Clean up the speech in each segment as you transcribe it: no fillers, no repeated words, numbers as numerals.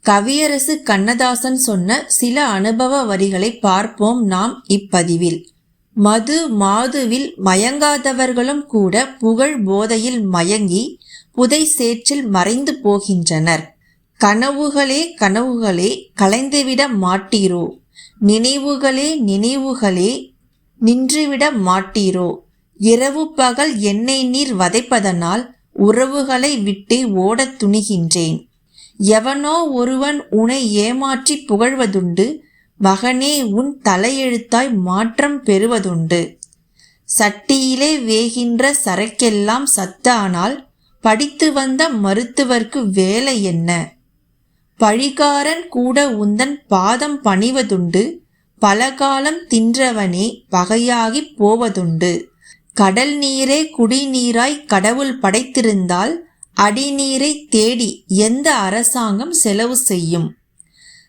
கவியரசு கண்ணதாசன் சொன்ன சில அனுபவ வரிகளை பார்ப்போம் நாம் இப்பதிவில். மது மாதுவில் மயங்காதவர்களும் கூட புகழ் போதையில் மயங்கி புதை சேற்றில் மறைந்து போகின்றனர். கனவுகளே கனவுகளே கலைந்துவிட மாட்டீரோ, நினைவுகளே நினைவுகளே நின்றுவிட மாட்டீரோ. இரவு பகல் எண்ணெய் நீர் வதைப்பதனால் உறவுகளை விட்டு ஓடத் துணிகின்றேன். எவனோ ஒருவன் உன்னை ஏமாற்றி புகழ்வதுண்டு, மகனே உன் தலையெழுத்தாய் மாற்றம் பெறுவதுண்டு. சட்டியிலே வேகின்ற சரக்கெல்லாம் சத்தானால் படித்து வந்த மருத்துவர்க்கு வேலை என்ன? பழிகாரன் கூட உந்தன் பாதம் பணிவதுண்டு, பலகாலம் தின்றவனே பகையாகிப் போவதுண்டு. கடல் நீரே குடிநீராய் கடவுள் படைத்திருந்தால் அடிநீரை தேடி எந்த அரசாங்கம் செலவு செய்யும்?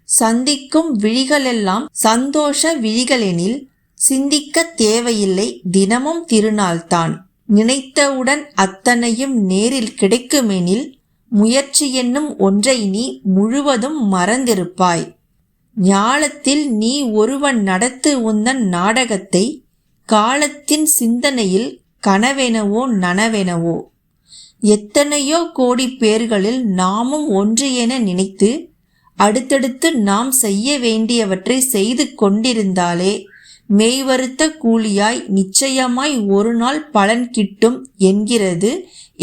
சந்திக்கும் விழிகளெல்லாம் சந்தோஷ விழிகளெனில் சிந்திக்க தேவையில்லை, தினமும் திருநாள்தான். நினைத்தவுடன் அத்தனையும் நேரில் கிடைக்குமெனில் முயற்சி என்னும் ஒன்றை நீ முழுவதும் மறந்திருப்பாய். ஞாலத்தில் நீ ஒருவன் நடத்து உந்தன் நாடகத்தை, காலத்தின் சிந்தனையில் கனவெனவோ நனவெனவோ. எத்தனையோ கோடி பேர்களில் நாமும் ஒன்று என நினைத்து அடுத்தடுத்து நாம் செய்ய வேண்டியவற்றை செய்து கொண்டிருந்தாலே மெய்வருத்த கூலியாய் நிச்சயமாய் ஒரு நாள் பலன் கிட்டும் என்கிறது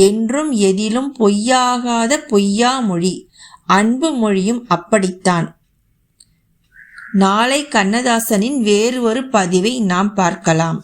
என்றும் எதிலும் பொய்யாகாத பொய்யா மொழி. அன்பு மொழியும் அப்படித்தான். நாளை கண்ணதாசனின் வேறு ஒரு பதிவை நாம் பார்க்கலாம்.